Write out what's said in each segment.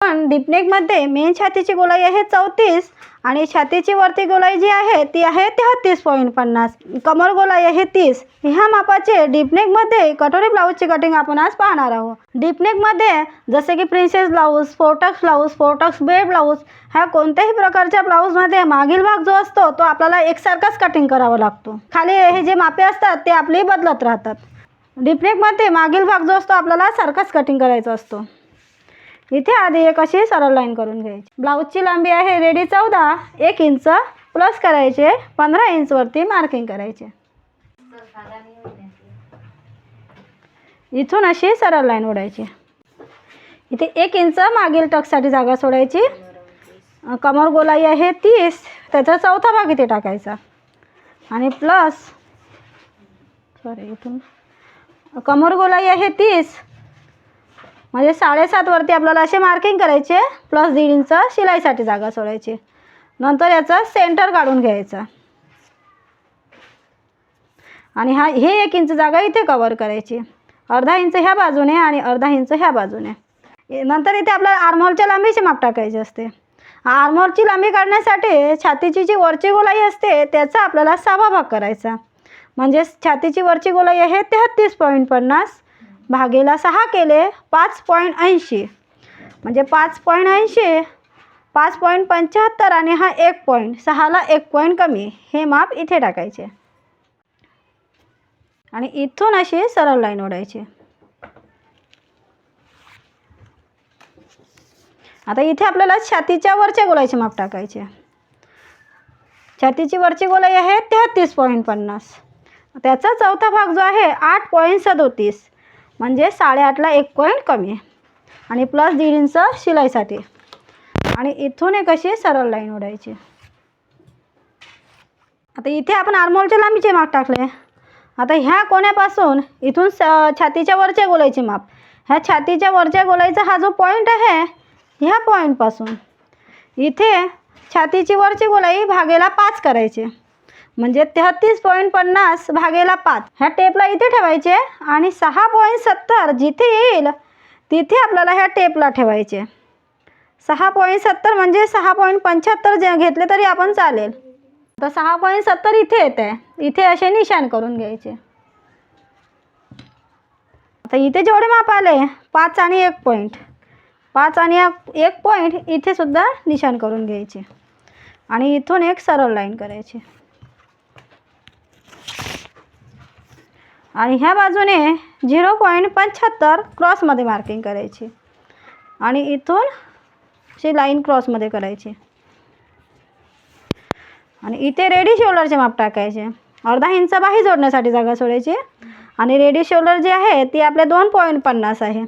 पण डीपनेकमध्ये मेन छातीची गोलाई आहे 34 आणि छातीची वरती गोलाई जी आहे ती आहे 33.50. कमर गोलाई आहे 30. ह्या मापाचे डीपनेकमध्ये कटोरी ब्लाऊजची कटिंग आपण आज पाहणार आहोत. डीपनेकमध्ये जसे की प्रिन्सेस ब्लाऊज, फोरटक्स बेड ब्लाऊज ह्या कोणत्याही प्रकारच्या ब्लाऊजमध्ये मागील भाग जो असतो तो आपल्याला एकसारखाच कटिंग करावा लागतो. खाली हे जे मापे असतात ते आपले बदलत राहतात. डीपनेकमध्ये मागील भाग जो असतो आपल्याला सारखाच कटिंग करायचा असतो. इथे आधी एक अशी सरळ लाईन करून घ्यायची. ब्लाऊजची लांबी आहे रेडी 14, 1 इंच प्लस करायचे, 15 इंच वरती मार्किंग करायचे. इथून अशी सरळ लाईन ओढायची. इथे 1 इंच मागील टक्ससाठी जागा सोडायची. कमर गोलाई आहे 30, त्याचा चौथा भाग इथे टाकायचा आणि प्लस इथून कमर गोलाई आहे 30 म्हणजे 7.5 वरती आपल्याला असे मार्किंग करायचे, प्लस 1.5 इंच शिलाईसाठी जागा सोडायची. नंतर याचा सेंटर काढून घ्यायचा आणि हे 1 इंच जागा इथे कवर करायची. अर्धा इंच ह्या बाजूने आणि अर्धा इंच ह्या बाजूने. नंतर इथे आपल्याला आर्महोलच्या लांबीचे माप टाकायचे असते. आर्महोलची लांबी काढण्यासाठी छातीची जी वरची गोलाई असते त्याचा आपल्याला 6वा भाग करायचा. म्हणजे छातीची वरची गोलाई आहे 33.50 भागेला 6 केले 5.80 म्हणजे 5.80, 5.75 आणि हा 1 पॉईंट, 6ला 1 पॉईंट कमी, हे माप इथे टाकायचे आणि इथून अशी सरळ लाईन ओढायची. आता इथे आपल्याला छातीच्या वरच्या गोलाईचे माप टाकायचे. छातीची वरची गोलाई आहे 33.50, त्याचा चौथा भाग जो आहे 8.37 म्हणजे 8.5ला 1 पॉईंट कमी आणि प्लस 1.5 इंच शिलाईसाठी आणि इथून एक अशी सरळ लाईन ओढायची. आता इथे आपण आर्महोलच्या लांबीचे माप टाकले. आता ह्या कोण्यापासून इथून छातीच्या वरच्या गोलाईचे माप, ह्या छातीच्या वरच्या गोलाईचा हा जो पॉईंट आहे ह्या पॉईंटपासून इथे छातीची वरची गोलाई भागेला 5 करायचे म्हणजे 33.50 भागेला 5. ह्या टेपला इथे ठेवायचे आणि 6.70 जिथे येईल तिथे आपल्याला ह्या टेपला ठेवायचे. 6.70 म्हणजे 6.75 जे घेतले तरी आपण चालेल. तर 6.70 इथे येते, इथे असे निशाण करून घ्यायचे. आता इथे जेवढे माप आले 5 आणि 1 पॉईंट, 5 आणि 1 पॉईंट इथे सुद्धा निशाण करून घ्यायचे आणि इथून एक सरळ लाईन करायची आणि ह्या बाजूने 0.75 क्रॉसमध्ये मार्किंग करायची आणि इथून अशी लाईन क्रॉसमध्ये करायची आणि इथे रेडी शोल्डरचे माप टाकायचे. अर्धा इंच बाही जोडण्यासाठी जागा सोडायची आणि रेडी शोल्डर जे आहे ती आपले 2.50 आहे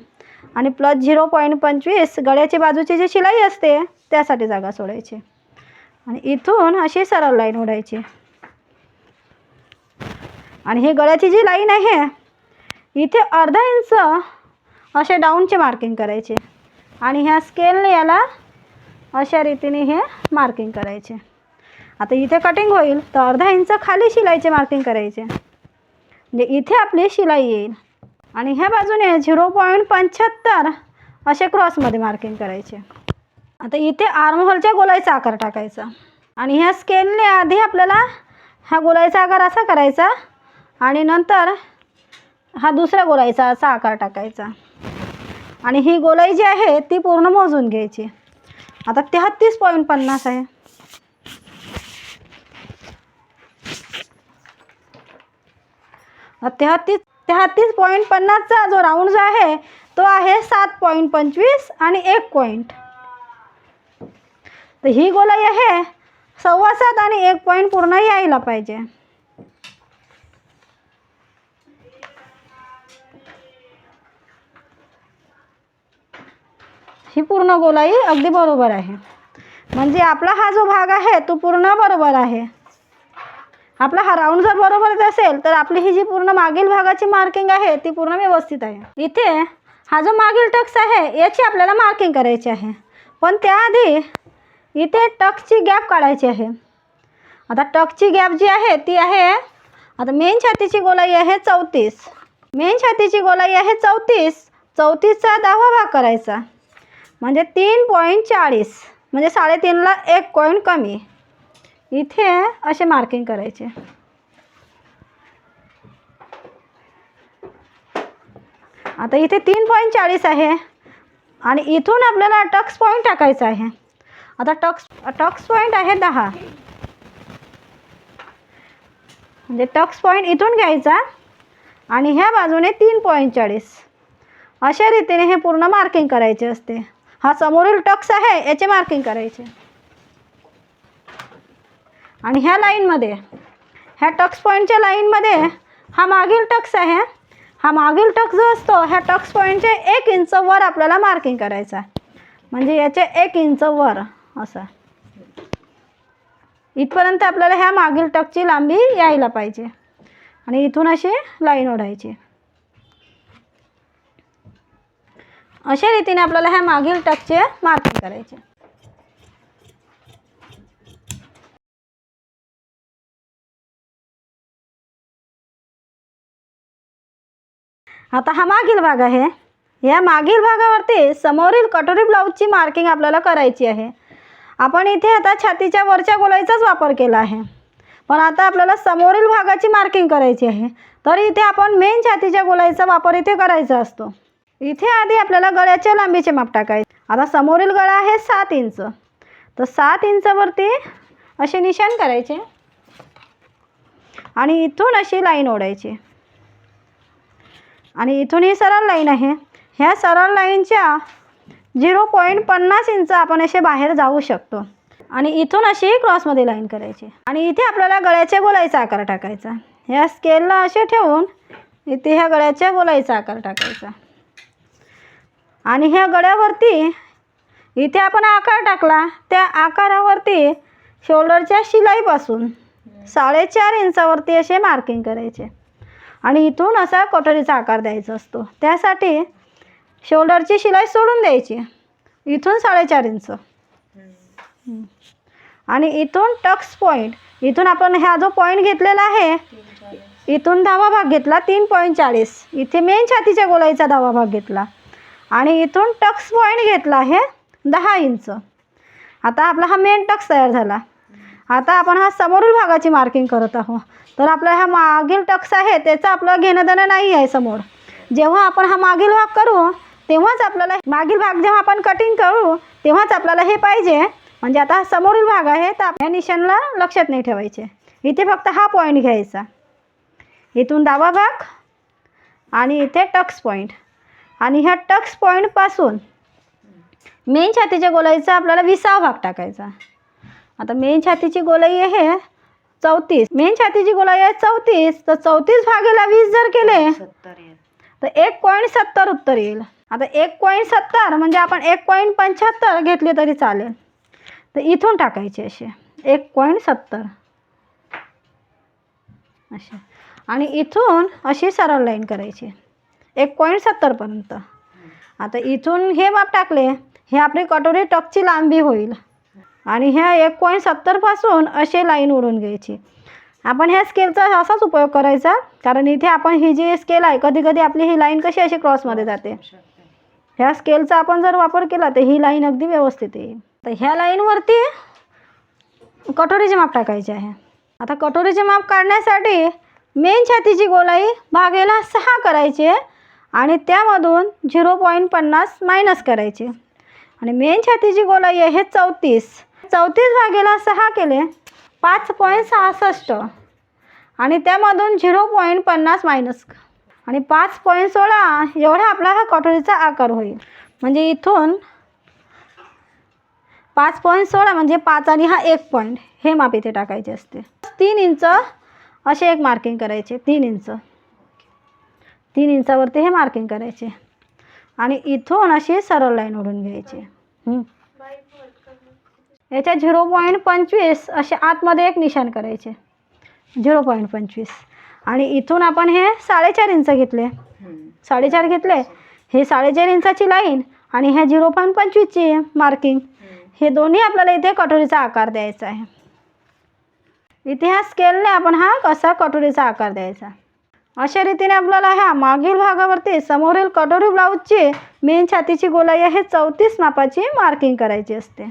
आणि प्लस 0.25 गळ्याची बाजूची जी शिलाई असते त्यासाठी जागा सोडायची आणि इथून अशी सरळ लाईन ओढायची आणि हे गळ्याची जी लाईन आहे इथे अर्धा इंच असे डाऊनचे मार्किंग करायचे आणि ह्या स्केलने याला अशा रीतीने हे मार्किंग करायचे. आता इथे कटिंग होईल तर अर्धा इंच खाली शिलाईचे मार्किंग करायचे म्हणजे इथे आपली शिलाई येईल आणि ह्या बाजूने 0.75 असे क्रॉसमध्ये मार्किंग करायचे. आता इथे आर्महोलच्या गोलाईचा आकार टाकायचा आणि ह्या स्केलने आधी आपल्याला ह्या गोलाईचा आकार असा करायचा आणि नंतर हा दुसऱ्या गोलाईचा असा आकार टाकायचा आणि ही गोलाई जी आहे ती पूर्ण मोजून घ्यायची. आता 33.50 आहे. आता 33.50चा जो राऊंड जो आहे तो आहे 7.25 आणि 1 पॉईंट. तर ही गोलाई आहे 7.25 आणि 1 पॉईंट पूर्ण यायला पाहिजे. ही पूर्ण गोलाई अगदी बरोबर आहे म्हणजे आपला हा जो भाग आहे तो पूर्ण बरोबर आहे. आपला हा राऊंड जर बरोबर असेल तर आपली ही जी पूर्ण मागील भागाची मार्किंग आहे ती पूर्ण व्यवस्थित आहे. इथे हा जो मागील टक्स आहे याची आपल्याला मार्किंग करायची आहे पण त्याआधी इथे टक्सची गॅप काढायची आहे. आता टक्सची गॅप जी आहे ती आहे, आता मेन छातीची गोलाई आहे 34, मेन छातीची गोलाई आहे 34, 34चा 10वा भाग करायचा म्हणजे 3.40 म्हणजे 3.5ला 1 पॉईंट कमी. इथे असे मार्किंग करायचे. आता इथे 3.40 आहे आणि इथून आपल्याला टक्स पॉईंट टाकायचा आहे. आता टक्स पॉईंट आहे 10, म्हणजे टक्स पॉईंट इथून घ्यायचा आणि ह्या बाजूने 3.40 अशा रीतीने हे पूर्ण मार्किंग करायचे असते. हा समोरील टक्स आहे याचे मार्किंग करायचे. आणि ह्या लाईनमध्ये, ह्या टक्स पॉईंटच्या लाईनमध्ये हा मागील टक्स आहे. हा मागील टक्स जो असतो ह्या टक्स पॉईंटचे 1 इंच वर आपल्याला मार्किंग करायचा, म्हणजे याचे 1 इंच वर असं. इथपर्यंत आपल्याला ह्या मागील टक्सची लांबी यायला पाहिजे आणि इथून अशी लाईन ओढायची. अशा रीतीने आपल्याला ह्या मागील टक्सचे मार्किंग करायचे. आता हा मागील भाग आहे. या मागील भागावरती समोरील कटोरी ब्लाऊजची मार्किंग आपल्याला करायची आहे. आपण इथे आता छातीच्या वरच्या गोलाईचाच वापर केला आहे, पण आता आपल्याला समोरील भागाची मार्किंग करायची आहे. तर इथे आपण मेन छातीच्या गोलाईचा वापर इथे करायचा असतो. इथे आधी आपल्याला गळ्याच्या लांबीचे माप टाकायचे. आता समोरील गळा आहे 7 इंच, तर 7 इंचवरती असे निशाण करायचे आणि इथून अशी लाईन ओढायची. आणि इथून ही सरळ लाईन आहे. ह्या सरळ लाईनच्या 0.50 इंच आपण असे बाहेर जाऊ शकतो आणि इथून अशी क्रॉसमध्ये लाईन करायची. आणि इथे आपल्याला गळ्याच्या गोलाईचा आकार टाकायचा. ह्या स्केलला असे ठेवून इथे ह्या गळ्याच्या गोलाईचा आकार टाकायचा. आणि ह्या गळ्यावरती इथे आपण आकार टाकला, त्या आकारावरती शोल्डरच्या शिलाईपासून 4.5 इंचावरती असे मार्किंग करायचे आणि इथून असा कटोरीचा आकार द्यायचा असतो. त्यासाठी शोल्डरची शिलाई सोडून द्यायची, इथून 4.5 इंच. आणि इथून टक्स पॉईंट, इथून आपण ह्या जो पॉईंट घेतलेला आहे इथून 10वा भाग घेतला 3.40. इथे मेन छातीच्या गोलाईचा 10वा भाग घेतला आणि इथून टक्स पॉईंट घेतला आहे 10 इंच. आता आपला हा मेन टक्स तयार झाला. आता आपण हा समोरील भागाची मार्किंग करत आहोत. तर आपला हा मागील टक्स आहे त्याचं आपलं घेणं देणं नाही आहे समोर. जेव्हा आपण हा मागील भाग करू तेव्हाच आपल्याला मागील भाग जेव्हा आपण कटिंग करू तेव्हाच आपल्याला हे पाहिजे. म्हणजे आता हा समोरील भाग आहे तर आपल्या निशाणला लक्षात नाही ठेवायचे. इथे फक्त हा पॉईंट घ्यायचा, इथून 10वा भाग आणि इथे टक्स पॉईंट. आणि ह्या टक्स पॉईंटपासून मेन छातीच्या गोलाईचा आपल्याला 20वा भाग टाकायचा. आता मेन छातीची गोलाई आहे 34, मेन छातीची गोलाई आहे 34, तर 34 भागेला 20 जर केले तर 1.70 उत्तर येईल. आता 1.70 म्हणजे आपण 1.75 घेतले तरी चालेल. तर इथून टाकायचे असे 1.70 असे आणि इथून अशी सरळ लाईन करायची 1.70 पर्यंत. आता इथून हे माप टाकले, हे आपली कटोरी टक्सची लांबी होईल आणि ह्या 1.70 पासून असे लाईन ओढून घ्यायची. आपण ह्या स्केलचा असाच उपयोग करायचा, कारण इथे आपण ही जी स्केल आहे कधी कधी आपली ही लाईन कशी अशी क्रॉसमध्ये जाते. ह्या स्केलचा आपण जर वापर केला तर ही लाईन अगदी व्यवस्थित येईल. तर ह्या लाईनवरती कटोरीचे माप टाकायचे आहे. आता कटोरीचे माप काढण्यासाठी मेन छातीची गोलाई भागेला 6 करायचे आणि त्यामधून 0.50 मायनस करायचे. आणि मेन छातीची गोलाई आहे 34 भागेला 6 केले 5.66 आणि त्यामधून 0.50 मायनस आणि 5.16 एवढा आपला हा कटोरीचा आकार होईल. म्हणजे इथून 5.16 म्हणजे 5 आणि हा 1 पॉईंट हे माप इथे टाकायचे असते. 3 इंच असे एक मार्किंग करायचे, 3 इंचावरती हे मार्किंग करायचे आणि इथून अशी सरळ लाईन ओढून घ्यायची. याच्या 0.25 असे आतमध्ये एक निशाण करायचे 0.25 आणि इथून आपण हे 4.5 इंच घेतले, 4.5 घेतले, हे 4.5 इंचाची लाईन आणि ह्या 0.25ची मार्किंग, हे दोन्ही आपल्याला इथे कटोरीचा आकार द्यायचा आहे. इथे ह्या स्केलने आपण हा कसा कटोरीचा आकार द्यायचा. अशा रीतीने आपल्याला ह्या मागील भागावरती समोरील कटोरी ब्लाऊजची मेन छातीची गोलाई आहे 34 मापाची मार्किंग करायची असते.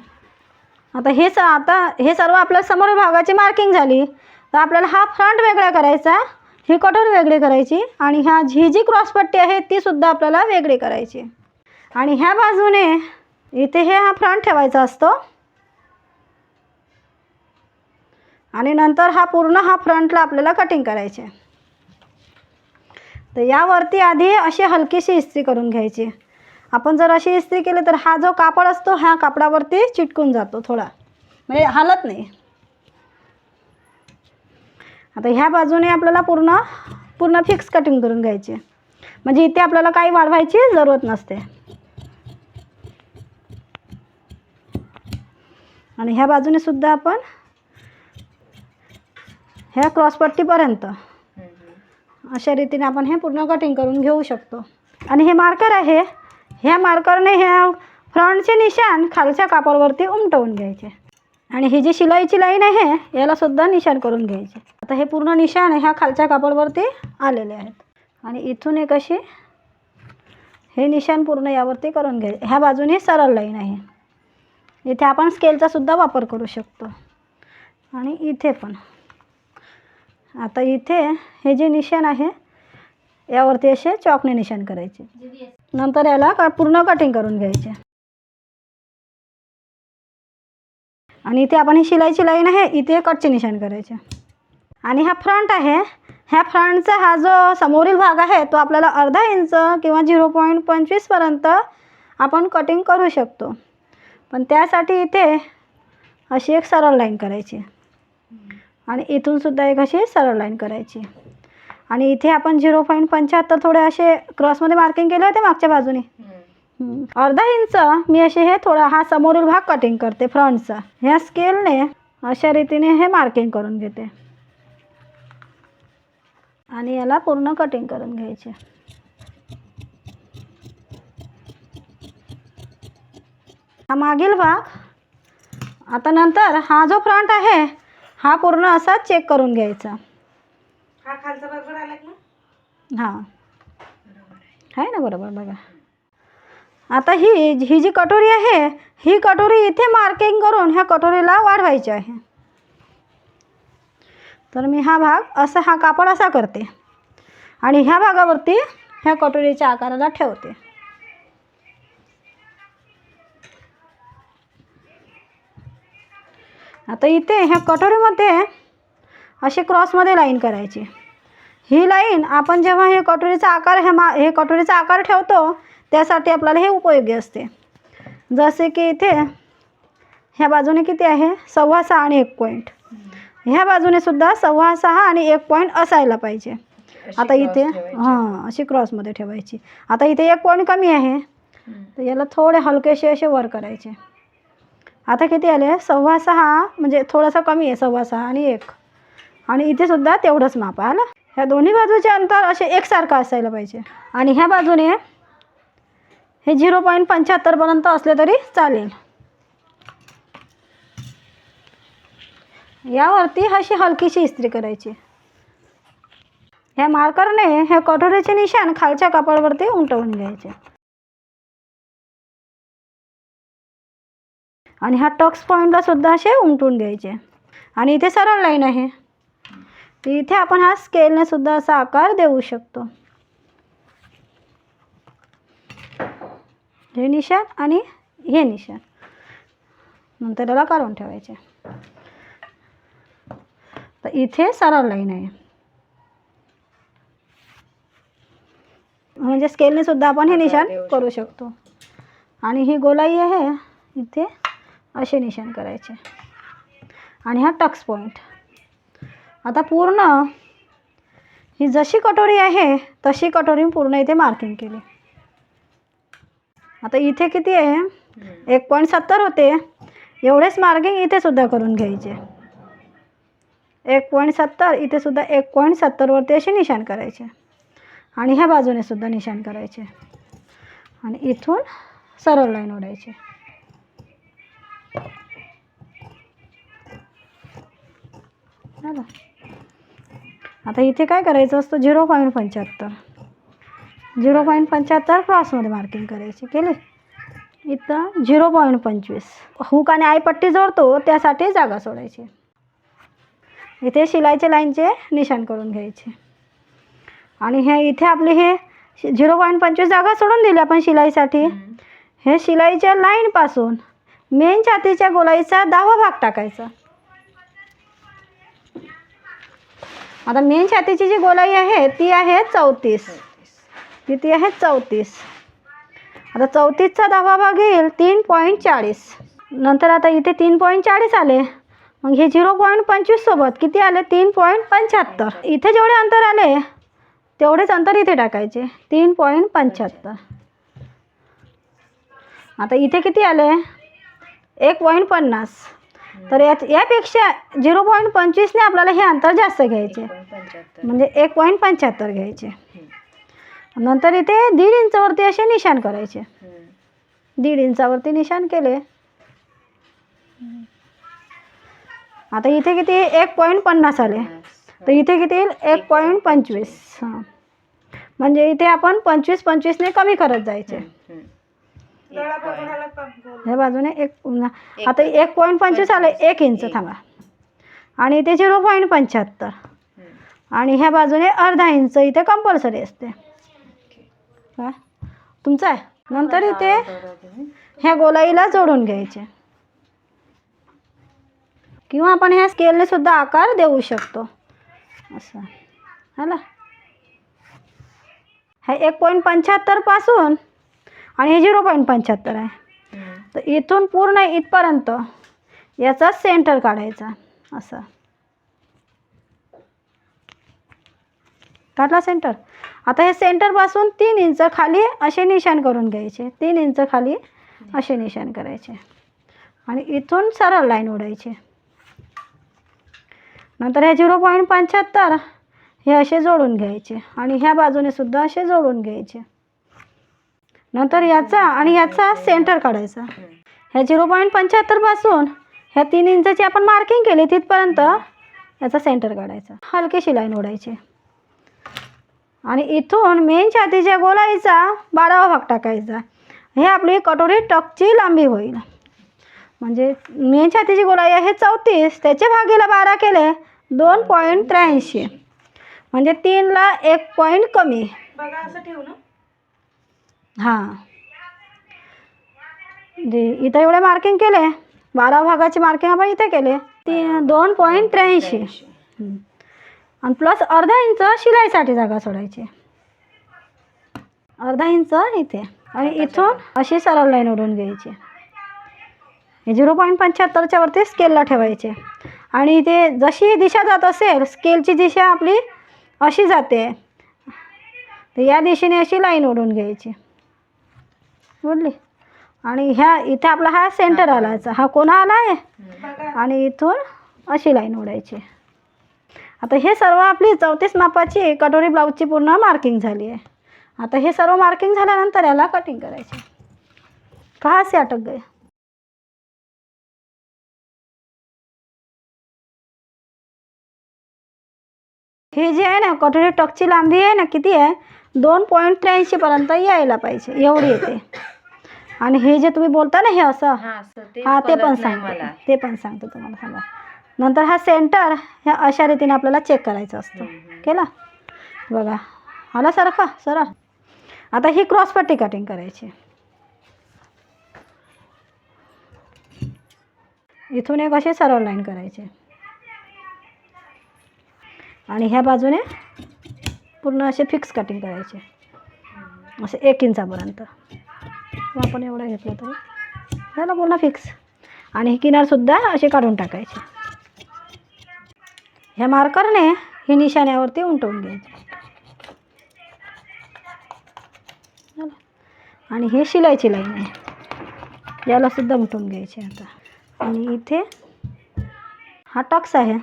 आता हे सर्व आपल्या समोरील भागाची मार्किंग झाली. तर आपल्याला हा फ्रंट वेगळा करायचा, ही कटोरी वेगळी करायची आणि ही जी क्रॉसपट्टी आहे ती सुद्धा आपल्याला वेगळी करायची. आणि ह्या बाजूने इथे हा फ्रंट ठेवायचा असतो आणि नंतर हा फ्रंटला आपल्याला कटिंग करायचे. तर यावरती आधी अशी हलकीशी इस्त्री करून घ्यायची. आपण जर अशी इस्त्री केली तर हा जो कापड असतो ह्या कापडावरती चिटकून जातो थोडा, म्हणजे हालत नाही. आता ह्या बाजूने आपल्याला पूर्ण फिक्स कटिंग करून घ्यायची, म्हणजे इथे आपल्याला काही वाढवायची जरूरत नसते. आणि ह्या बाजूने सुद्धा आपण ह्या क्रॉसपट्टीपर्यंत अशा रीतीने आपण हे पूर्ण कटिंग करून घेऊ शकतो. आणि हे मार्कर आहे, ह्या मार्करने ह्या फ्रंटचे निशाण खालच्या कापडावरती उमटवून घ्यायचे. आणि ही जी शिलाईची लाईन आहे याला सुद्धा निशाण करून घ्यायचे. आता हे पूर्ण निशाण ह्या खालच्या कापडावरती आलेले आहेत. आणि इथून एक अशी हे निशाण पूर्ण यावरती करून घ्यायचे. ह्या बाजूने सरळ लाईन आहे, इथे आपण स्केलचा सुद्धा वापर करू शकतो. आणि इथे पण आता इथे हे जे निशाण आहे यावरती असे चॉकने निशाण करायचे. नंतर याला पूर्ण कटिंग करून घ्यायचे. आणि इथे आपण ही शिलाईची लाईन आहे इथे कटचे निशाण करायचे. आणि हा फ्रंट आहे, ह्या फ्रंटचा हा जो समोरील भाग आहे तो आपल्याला अर्धा इंच किंवा 0.25 पर्यंत आपण कटिंग करू शकतो. पण त्यासाठी इथे अशी एक सरळ लाईन करायची आणि इथून सुद्धा एक अशी सरळ लाईन करायची. आणि इथे आपण 0.75 थोडे असे क्रॉसमध्ये मार्किंग केले होते मागच्या बाजूने. अर्धा इंच मी असे हे थोडा हा समोरील भाग कटिंग करते फ्रंटचा. ह्या स्केलने अशा रीतीने हे मार्किंग करून घेते आणि याला पूर्ण कटिंग करून घ्यायचे. हा मागील भाग. आता नंतर हा जो फ्रंट आहे हा पूर्ण असा चेक करून घ्यायचा. हा खालचा बरोबर आला ना? हां आहे ना, बरोबर. बघा आता ही जी कटोरी आहे ही कटोरी इथे मार्किंग करून ह्या कटोरीला वाढवायची आहे. तर मी हा कापड असा करते आणि ह्या भागावरती ह्या कटोरीच्या आकाराला ठेवते. आता इथे ह्या कटोरीमध्ये अशी क्रॉसमध्ये लाईन करायची. ही लाईन आपण जेव्हा हे कटोरीचा आकार कटोरीचा आकार ठेवतो त्यासाठी आपल्याला हे उपयोगी असते. जसे की इथे ह्या बाजूने किती आहे 6.25 आणि 1 पॉईंट, ह्या बाजूने सुद्धा 6.25 आणि 1 पॉईंट असायला पाहिजे. आता इथे अशी क्रॉसमध्ये ठेवायची. आता इथे 1 पॉईंट कमी आहे तर याला थोडे हलकेसे असे वर करायचे. आता किती आले 6.25, म्हणजे थोडासा कमी आहे 6.25 आणि 1, आणि इथे सुद्धा तेवढंच माप आलं. ह्या दोन्ही बाजूचे अंतर असे एकसारखं असायला पाहिजे. आणि ह्या बाजूने हे 0.75 पर्यंत असले तरी चालेल. यावरती अशी हलकीशी इस्त्री करायची. ह्या मार्करने ह्या कटोरीचे निशाण खालच्या कापडावरती उमटवून घ्यायचे. आणि हा टक्स पॉईंटला सुद्धा असे उमटून घ्यायचे. आणि इथे सरळ लाईन आहे, इथे आपण हा स्केलने सुद्धा असा आकार देऊ शकतो. हे निशाण आणि हे निशाण नंतर त्याला काढून ठेवायचे. तर इथे सरळ लाईन आहे, म्हणजे स्केलने सुद्धा आपण हे निशाण करू शकतो. आणि ही गोलाई आहे इथे असे निशाण करायचे. आणि हा टक्स पॉईंट. आता पूर्ण ही जशी कटोरी आहे तशी कटोरी पूर्ण इथे मार्किंग केली. आता इथे किती आहे 1.70 होते, एवढेच मार्किंग इथे सुद्धा करून घ्यायचे. 1.70 इथे सुद्धा 1.70 वरती असे निशाण करायचे. आणि ह्या बाजूने सुद्धा निशाण करायचे. आणि इथून सरळ लाईन ओढायची. आता इथे काय करायचं असतं 0.75 0.75 क्रॉसमध्ये मार्किंग करायची. केले. इथं 0.25 हुक आणि आईपट्टी जोडतो त्यासाठी जागा सोडायची. इथे शिलाईच्या लाईनचे निशाण करून घ्यायचे. आणि हे इथे आपले हे 0.25 जागा सोडून दिली आपण शिलाईसाठी. हे शिलाईच्या लाईनपासून मेन छातीच्या गोलाईचा 10वा भाग टाकायचा. आता मेन छातीची जी गोलाई आहे ती आहे 34. किती आहे 34. आता 34चा 10वा भाग येईल 3.40. नंतर आता इथे 3.40 आले. मग हे 0.25 सोबत किती आले 3.75. इथे जेवढे अंतर आले तेवढेच अंतर इथे टाकायचे 3.75. आता इथे किती आले 1.50. तर यापेक्षा 0.25ने आपल्याला हे अंतर जास्त घ्यायचे म्हणजे 1.75 घ्यायचे. नंतर इथे 1.5 इंचावरती असे निशाण करायचे. 1.5 इंचावरती निशाण केले. आता इथे किती 1.50 आले. तर इथे किती येईल 1.25. हां म्हणजे इथे आपण 25-25ने कमी करत जायचे. ह्या बाजूने आता 1.25 आले 1 इंच थांबा. आणि इथे 0.75 आणि ह्या बाजूने 1/2 इंच इथे कंपल्सरी असते. काय तुमचं आहे. नंतर इथे ह्या गोलाईला जोडून घ्यायचे किंवा आपण ह्या स्केलने सुद्धा आकार देऊ शकतो असं है ना. हे 1.75 पासून आणि हे 0.75 आहे. तर इथून पूर्ण इथपर्यंत याचा सेंटर काढायचा असा. काढला सेंटर. आता हे सेंटरपासून 3 इंच खाली असे निशाण करून घ्यायचे. 3 इंच खाली असे निशाण करायचे आणि इथून सरळ लाईन ओढायची. नंतर हे 0.75 हे असे जोडून घ्यायचे आणि ह्या बाजूने सुद्धा असे जोडून घ्यायचे. नंतर याचा आणि याचा सेंटर काढायचा. ह्या 0.75 पासून ह्या 3 इंचाची आपण मार्किंग केली तिथपर्यंत याचा सेंटर काढायचा. हलकीशी लाईन ओढायची आणि इथून मेन छातीच्या गोलाईचा 12वा भाग टाकायचा. हे आपली कटोरी टकची लांबी होईल. म्हणजे मेन छातीची गोलाई आहे 34 त्याचे भागीला 12 केले 2.83 म्हणजे 3ला 1 पॉईंट कमी. बघा असं ठेवू ना. हां इथं एवढे मार्किंग केले 12 भागाची मार्किंग आपण इथे केले 2.83 आणि प्लस 1/2 इंच शिलाईसाठी जागा सोडायची. 1/2 इंच इथे आणि इथून अशी सरळ लाईन ओढून घ्यायची. हे 0.75च्या वरती स्केलला ठेवायचे आणि इथे जशी दिशा जात असेल स्केलची दिशा आपली अशी जाते तर या दिशेने अशी लाईन ओढून घ्यायची. ओढली आणि ह्या इथे आपला हा सेंटर आलायचा. हा कोणा आला आहे आणि इथून अशी लाईन ओढायची. आता हे सर्व आपली 34 मापाची कटोरी ब्लाऊजची पूर्ण मार्किंग झाली आहे. आता हे सर्व मार्किंग झाल्यानंतर याला कटिंग करायचे. कहाँ से अटक गए. हे जे आहे ना कटोरी टकची लांबी आहे ना किती आहे 2.83 पर्यंत यायला पाहिजे एवढी येते. आणि हे जे तुम्ही बोलता ना हे असं हां ते पण सांगतो तुम्हाला. सांगा नंतर हा सेंटर ह्या अशा रीतीने आपल्याला चेक करायचं असतं. केला बघा आला सारखा सरळ. आता ही क्रॉसपट्टी कटिंग करायची. इथून एक अशी सरळ लाईन करायची आणि ह्या बाजूने पूर्ण असे फिक्स कटिंग करायचे असे 1 इंचापर्यंत. आपण एवढं घेतलं तरी झालं पूर्ण फिक्स. आणि ही किनारसुद्धा असे काढून टाकायचे. ह्या मार्करने ही निशाण्यावरती उमटवून घ्यायची. आणि हे शिलाईची लाईन आहे याला सुद्धा उमटवून घ्यायची. आता आणि इथे हा टक्स आहे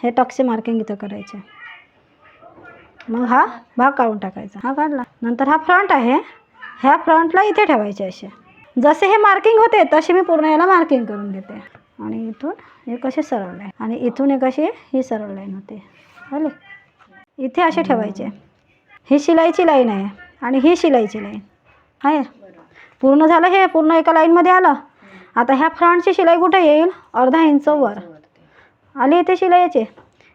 हे टक्सचे मार्किंग इथं करायचे. मग हा भाग काढून टाकायचा. हा काढला. नंतर हा फ्रंट आहे ह्या फ्रंटला इथे ठेवायचे असे. जसे हे मार्किंग होते तसे मी पूर्ण याला मार्किंग करून घेते. आणि इथून एक अशी सरळ लाईन आणि इथून एक अशी ही सरळ लाईन होते. झाले. इथे असे ठेवायचे. ही शिलाईची लाईन आहे आणि ही शिलाईची लाईन आहे. पूर्ण झालं, हे पूर्ण एका लाईनमध्ये आलं. आता ह्या फ्रंटची शिलाई कुठे येईल? अर्धा इंच वर आली. इथे शिलाईचे,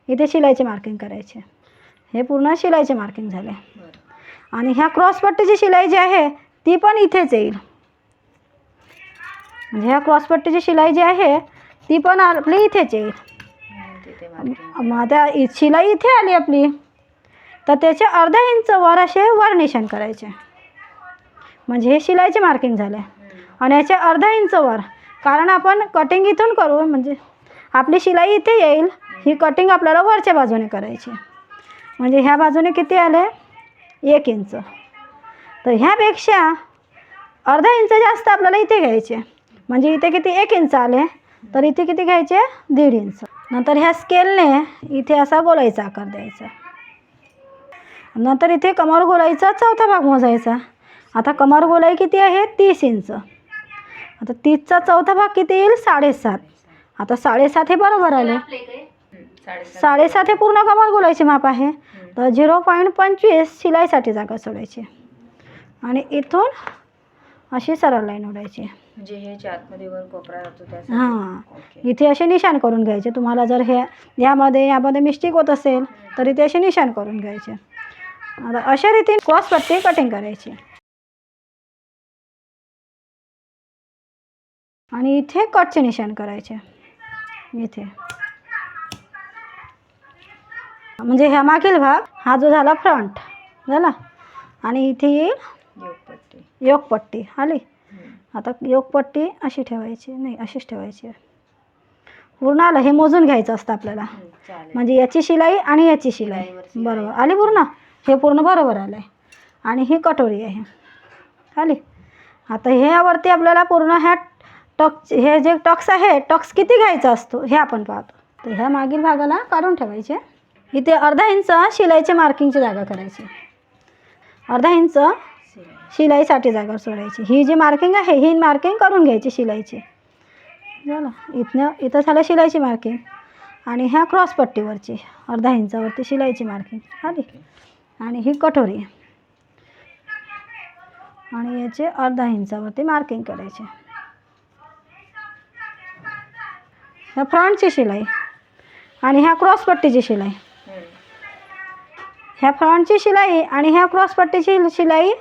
इथे शिलाईचे मार्किंग करायचे. हे पूर्ण शिलाईचे मार्किंग झाले. आणि ह्या क्रॉसपट्टीची शिलाई जी आहे ती पण इथेच येईल. म्हणजे ह्या क्रॉसपट्टीची शिलाई जी आहे ती पण आपली इथेच येईल. मग आता शिलाई इथे आली आपली, तर त्याचे अर्धा इंच वर असे वर निशाण करायचे. म्हणजे हे शिलाईचे मार्किंग झाले. आणि याचे अर्धा इंच वर, कारण आपण कटिंग इथून करू, म्हणजे आपली शिलाई इथे येईल. ही कटिंग आपल्याला वरच्या बाजूने करायची. म्हणजे ह्या बाजूने किती आले? 1 इंच. तर ह्यापेक्षा अर्धा इंच जास्त आपल्याला इथे घ्यायचे. म्हणजे इथे किती? 1 इंच आले, तर इथे किती घ्यायचे? 1.5 इंच. नंतर ह्या स्केलने इथे असा गोलाईचा आकार द्यायचा. नंतर इथे कमर गोलाईचा चौथा भाग मोजायचा. आता कमर गोलाई किती आहे? 30 इंच. आता 30चा चौथा भाग किती येईल? 7.5. आता 7.5 हे बरोबर आले. 7.5 हे पूर्ण कमर गोलाईचे माप आहे. तर 0.25 शिलाईसाठी जागा सोडायची. आणि इथून अशी सरळ लाईन ओढायची. म्हणजे हे आतमध्ये वर कोपरा राहतो त्या. हां, इथे असे निशाण करून घ्यायचे. तुम्हाला जर यामध्ये मिस्टेक होत असेल तर इथे असे निशाण करून घ्यायचे. आता अशा रीतीने क्रॉसपट्टी कटिंग करायची. आणि इथे कटचे निशाण करायचे. इथे म्हणजे ह्या मागील भाग हा जो झाला फ्रंट झाला. आणि इथे येईल योकपट्टी आली. आता योकपट्टी अशी ठेवायची, नाही अशीच ठेवायची. पूर्ण आलं हे मोजून घ्यायचं असतं आपल्याला. म्हणजे याची शिलाई आणि याची शिलाई बरोबर आली पूर्ण. हे पूर्ण बरोबर आलं आहे. आणि ही कटोरी आहे आली. आता ह्यावरती आपल्याला पूर्ण ह्या हे जे टक्स आहे, टक्स किती घ्यायचा असतो हे आपण पाहतो. तर ह्या मागील भागाला काढून ठेवायचे. इथे अर्धा इंच शिलाईचे मार्किंगची जागा करायची. अर्धा इंच शिलाईसाठी जागा सोडायची. ही जी मार्किंग आहे ही मार्किंग करून घ्यायची शिलाईची. झालं. इथं झालं शिलाईची मार्किंग. आणि ह्या क्रॉसपट्टीवरची अर्धा इंचावरती शिलाईची मार्किंग आली. आणि ही कटोरी आणि याचे अर्धा इंचावरती मार्किंग करायचे. ह्या फ्रंटची शिलाई आणि ह्या क्रॉसपट्टीची शिलाई. ह्या फ्रंटची शिलाई आणि ह्या क्रॉसपट्टीची शिलाई,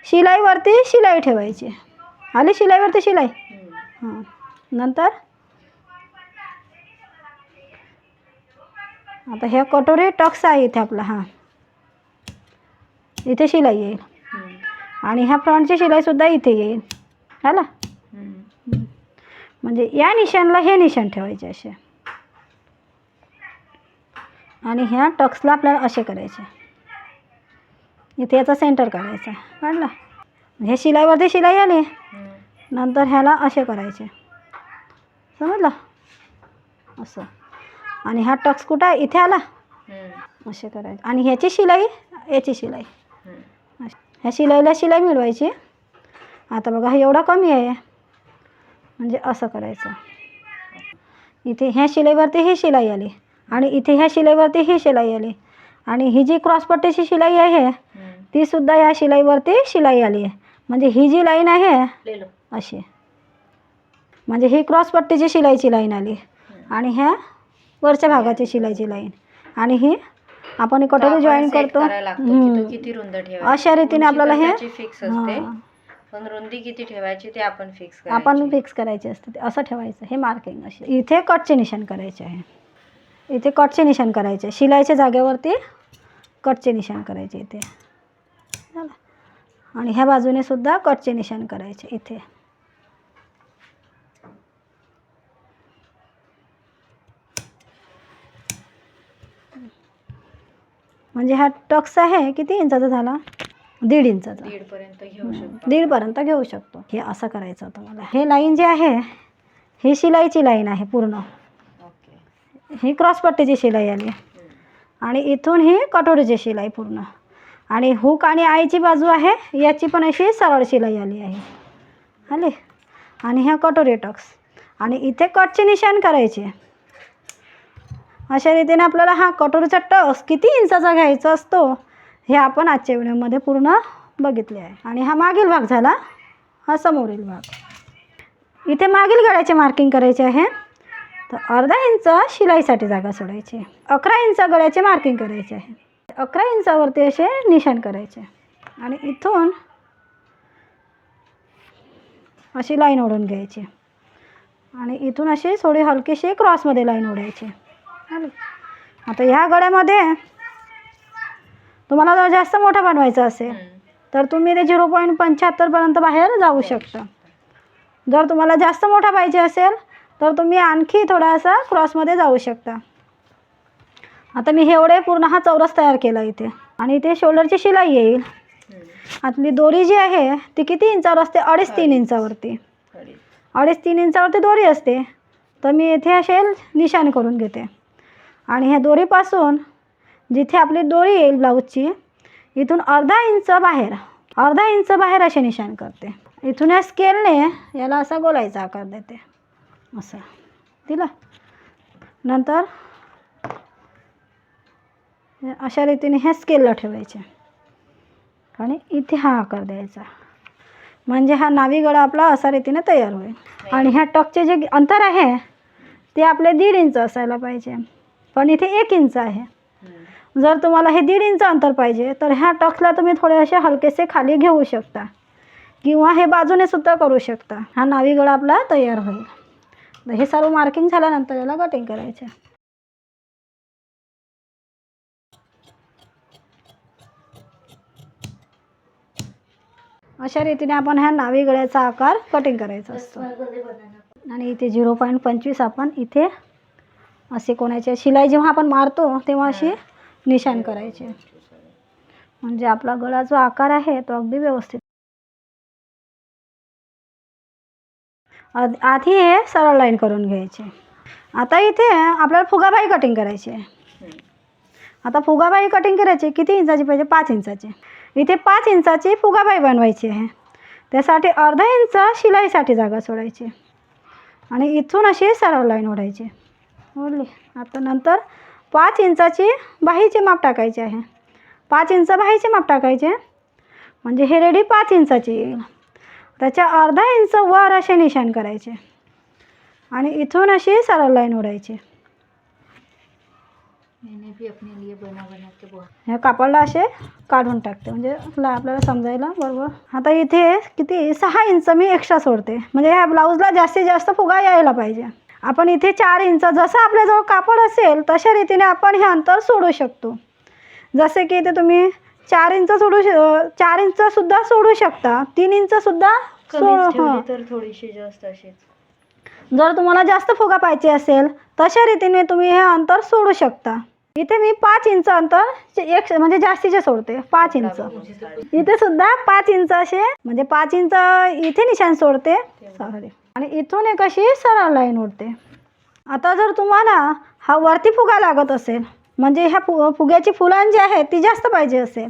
शिलाईवरती शिलाई ठेवायची. आली शिलाईवरती शिलाई. हां, नंतर आता ह्या कटोरी टक्स आहे इथे आपला. हां, इथे शिलाई येईल. आणि ह्या फ्रंटची शिलाईसुद्धा इथे येईल. झालं. म्हणजे या निशाणला हे निशाण ठेवायचे असे. आणि ह्या टक्सला आपल्याला असे करायचे. इथे याचा सेंटर काढायचा. काढला. हे शिलाईवरती शिलाई आली. नंतर ह्याला असे करायचे. समजलं? असं. आणि हा टक्स कुठं आहे? इथे आला. असे करायचे. आणि ह्याची शिलाई, याची शिलाई. ह्या शिलाईला शिलाई मिळवायची. आता बघा हे एवढा कमी आहे, म्हणजे असं करायचं. इथे ह्या शिलाईवरती ही शिलाई आली. आणि इथे ह्या शिलाईवरती ही शिलाई आली. आणि ही जी क्रॉसपट्टीची शिलाई आहे ती सुद्धा या शिलाईवरती शिलाई आली आहे. म्हणजे ही जी लाईन आहे अशी, म्हणजे ही क्रॉसपट्टीची शिलाईची लाईन आली. आणि ह्या वरच्या भागाची शिलाईची लाईन. आणि ही आपण कटोरी जॉईन करतो. अशा रीतीने आपल्याला हे फिक्स असते. पण रुंदी किती ठेवायची ते आपण फिक्स करायचे असते. असं ठेवायचं. हे मार्किंग असे. इथे कटचे निशाण करायचे आहे. इथे कटचे निशाण करायचे. शिलाईच्या जागेवरती कटचे निशाण करायचे इथे. झालं. आणि ह्या बाजूने सुद्धा कटचे निशाण करायचे इथे. म्हणजे हा टक्स आहे किती इंचाचा झाला? 1.5 इंचाचा. 1.5 पर्यंत घेऊ शकतो. हे असं करायचं होतं मला. हे लाईन जे आहे ही शिलाईची लाईन आहे पूर्ण. ही क्रॉसपट्टीची शिलाई आली. आणि इथून ही कटोरीची शिलाई पूर्ण. आणि हुक आणि आईची बाजू आहे याची पण अशी सरळ शिलाई आली आहे. आले. आणि ह्या कटोरी टक्स. आणि इथे कटचे निशाण करायचे. अशा रीतीने आपल्याला हा कटोरीचा टक्स किती इंचाचा घ्यायचा असतो हे आपण आजच्या व्हिडिओमध्ये पूर्ण बघितले आहे. आणि हा मागील भाग झाला, हा समोरील भाग. इथे मागील गळ्याचे मार्किंग करायचे आहे. तर अर्धा इंच शिलाईसाठी जागा सोडायची. 11 इंच गळ्याचे मार्किंग करायचे आहे. 11 इंचावरती असे निशाण करायचे आणि इथून अशी लाईन ओढून घ्यायची आणि इथून अशी थोडी हलकीशी क्रॉसमध्ये लाईन ओढायची. आता ह्या गळ्यामध्ये तुम्हाला जर जास्त मोठा बनवायचा असेल तर तुम्ही ते 0.75 पर्यंत बाहेर जाऊ शकता. जर तुम्हाला जास्त मोठा पाहिजे असेल तर तुम्ही आणखी थोडासा क्रॉसमध्ये जाऊ शकता. आता मी हे एवढे पूर्ण हा चौरस तयार केला इथे. आणि इथे शोल्डरची शिलाई येईल. आपली दोरी जी आहे ती किती इंचावर असते? 2.5-3 इंचावरती. 2.5-3 इंचावरती दोरी असते. तर मी इथे असे निशाण करून घेते आणि ह्या दोरीपासून जिथे आपली दोरी येईल ब्लाऊजची इथून अर्धा इंच बाहेर असे निशाण करते. इथून या स्केलने याला असा गोलाईचा आकार देते. असं दिला. नंतर अशा रीतीने ह्या स्केलला ठेवायचे आणि इथे हा आकार द्यायचा. म्हणजे हा नावी गळा आपला अशा रीतीने तयार होईल. आणि ह्या टकचे जे अंतर आहे ते आपले 1.5 इंच असायला पाहिजे, पण इथे 1 इंच आहे. जर तुम्हाला हे 1.5 इंच अंतर पाहिजे तर ह्या टक्सला तुम्ही थोडे असे हलकेसे खाली घेऊ शकता किंवा हे बाजूने सुद्धा करू शकता. हा नावी गळा आपला तयार होईल. हे सर्व मार्किंग झाल्यानंतर याला कटिंग करायचे. अशा रीतीने आपण ह्या नावी गळ्याचा आकार कटिंग करायचा असतो. आणि इथे 0.25 आपण इथे असे कोणाच्या शिलाई जेव्हा आपण मारतो तेव्हा अशी निशाण करायचे, म्हणजे आपला गळा जो आकार आहे तो अगदी व्यवस्थित. आधी हे सरळ लाईन करून घ्यायचे. आता इथे आपल्याला फुगाबाई कटिंग करायची आहे. आता फुगाबाई कटिंग करायची किती इंचाची पाहिजे? 5 इंचाची. इथे 5 इंचाची फुगाबाई बनवायची आहे. त्यासाठी अर्धा इंच शिलाईसाठी जागा सोडायची आणि इथून अशी सरळ लाईन ओढायची. ओढली. आता नंतर 5 इंचाची बाहीचे माप टाकायचे आहे. 5 इंच बाहीचे माप टाकायचे म्हणजे हे रेडी 5 इंचाची येईल. त्याच्या अर्धा इंच वर असे निशाण करायचे आणि इथून अशी सरळ लाईन ओढायची. ह्या कापडला असे काढून टाकते म्हणजे आपल्याला समजायला बरोबर. आता इथे किती 6 इंच मी एक्स्ट्रा सोडते, म्हणजे ह्या ब्लाऊजला जास्तीत जास्त फुगा यायला पाहिजे. आपण इथे 4 इंच जसं आपल्याजवळ कापड असेल तशा रीतीने आपण हे अंतर सोडू शकतो. जसे की इथे तुम्ही 4 इंच सुद्धा सोडू शकता, 3 इंच सुद्धा तर थोडीशी जास्त अशीच. जर तुम्हाला जास्त फुगा पाहिजे असेल तशा रीतीने तुम्ही हे अंतर सोडू शकता. इथे मी 5 इंच अंतर म्हणजे जास्तीचे सोडते. 5 इंच इथे सुद्धा 5 इंच असे म्हणजे 5 इंच इथे निशाण सोडते आणि इथून एक अशी सरळ लाईन ओढते. आता जर तुम्हाला हा वरती फुगा लागत असेल म्हणजे ह्या फुग्याची फुलं जी आहेत ती जास्त पाहिजे असेल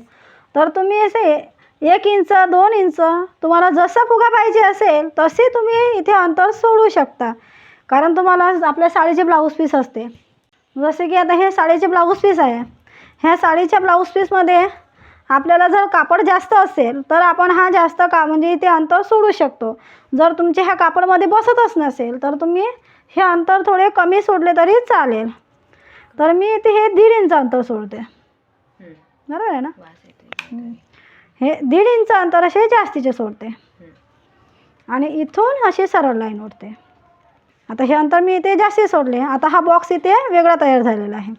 तर तुम्ही असे 1 इंच 2 इंच तुम्हाला जसा फुगा पाहिजे असेल तसे तुम्ही इथे अंतर सोडू शकता. कारण तुम्हाला आपल्या साडीचे ब्लाऊज पीस असते, जसे की आता हे साडीचे ब्लाऊज पीस आहे. ह्या साडीच्या ब्लाऊज पीसमध्ये आपल्याला जर कापड जास्त असेल तर आपण हा जास्त म्हणजे इथे अंतर सोडू शकतो. जर तुमचे ह्या कापडमध्ये बसतच नसेल तर तुम्ही हे अंतर थोडे कमी सोडले तरी चालेल. तर मी इथे हे 1.5 इंच अंतर सोडते. बरोबर आहे ना? हे 1.5 इंच अंतर असे जास्तीचे सोडते आणि इथून अशी सरळ लाईन ओढते. आता हे अंतर मी इथे जास्ती सोडले. आता हा बॉक्स इथे वेगळा तयार झालेला आहे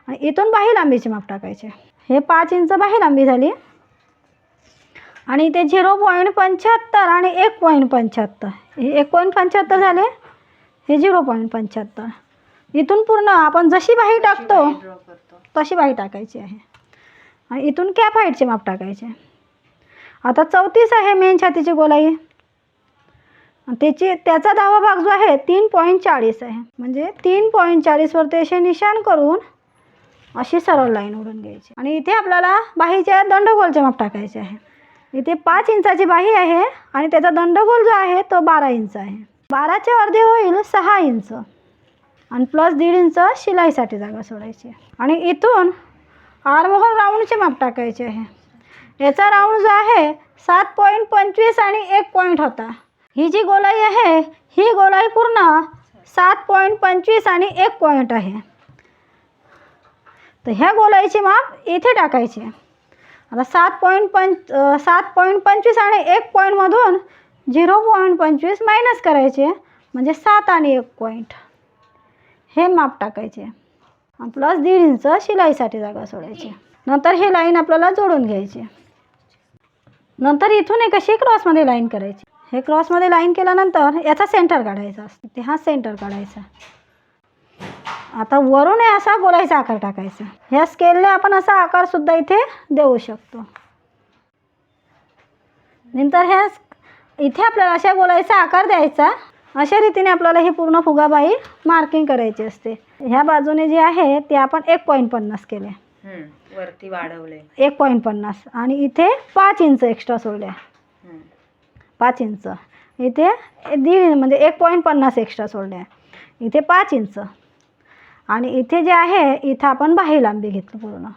आणि इथून बाही लांबीचे माप टाकायचे. हे 5 इंच बाही लांबी झाली आणि इथे 0.75 आणि 1.75 हे 1.75 झाले. हे 0.75 इथून पूर्ण आपण जशी बाही टाकतो तशी बाही टाकायची आहे आणि इथून कॅप हाईटचे माप टाकायचे. आता 34 आहे मेन छातीची गोलाई. त्याचा 10वा भाग जो आहे 3.40 आहे, म्हणजे 3.40 वरती असे निशाण करून अशी सरळ लाईन ओढून घ्यायची आणि इथे आपल्याला बाहीच्या दंडगोलचे माप टाकायचे आहे. इथे 5 इंचाची बाही आहे आणि त्याचा दंडगोल जो आहे तो 12 इंच आहे. 12चे अर्धे होईल 6 इंच. आणि प्लस 1.5 इंच शिलाईसाठी जागा सोडायची. आणि इथून आर्महोल राऊंडचे माप टाकायचे आहे. याचा राऊंड जो आहे 7.25 आणि 1 पॉईंट होता. ही जी गोलाई आहे ही गोलाई पूर्ण 7.25 आणि 1 पॉईंट आहे. तर ह्या गोलाईचे माप इथे टाकायचे. आता 7.25 आणि 1 पॉईंटमधून 0.25 मायनस करायचे म्हणजे 7 आणि 1 पॉईंट हे माप टाकायचे. प्लस 1.5 इंच शिलाईसाठी जागा सोडायची. नंतर हे लाईन आपल्याला जोडून घ्यायची. नंतर इथून एक अशी क्रॉसमध्ये लाईन करायची. हे क्रॉसमध्ये लाईन केल्यानंतर याचा सेंटर काढायचा असतो. ते हा सेंटर काढायचा. आता वरून असा गोलाईचा आकार टाकायचा. ह्या स्केलने आपण असा आकारसुद्धा इथे देऊ शकतो. नंतर इथे आपल्याला अशा गोलाईचा आकार द्यायचा. अशा रीतीने आपल्याला ही पूर्ण फुगाबाई मार्किंग करायची असते. ह्या बाजूने जे आहे ते आपण 1.50 केले, वरती वाढवले 1.50 आणि इथे 5 इंच एक्स्ट्रा सोडले. 5 इंच इथे 1.5 म्हणजे 1.50 एक्स्ट्रा सोडले. इथे 5 इंच आणि इथे जे आहे इथं आपण बाही लांबी घेतली पूर्ण.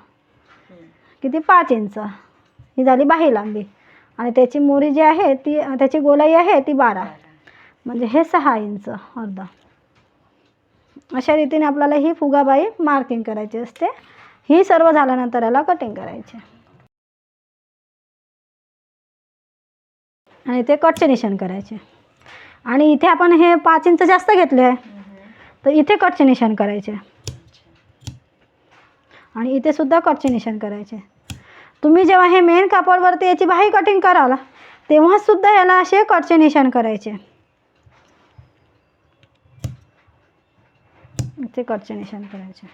किती? 5 इंच ही झाली बाही लांबी. आणि त्याची मोरी जी आहे ती त्याची गोलाई आहे ती 12 म्हणजे हे 6 इंच अर्धा. अशा रीतीने आपल्याला ही फुगाबाई मार्किंग करायची असते. ही सर्व झाल्यानंतर याला कटिंग करायचे आणि ते कटचे निशाण करायचे. आणि इथे आपण हे 5 इंच जास्त घेतले आहे तर इथे कटचे निशाण करायचे आणि इथे सुद्धा कटचे निशाण करायचे. तुम्ही जेव्हा हे मेन कापडवरती याची बाही कटिंग कराल तेव्हा सुद्धा याला असे कटचे निशाण करायचे. इथे कटचे निशाण करायचे.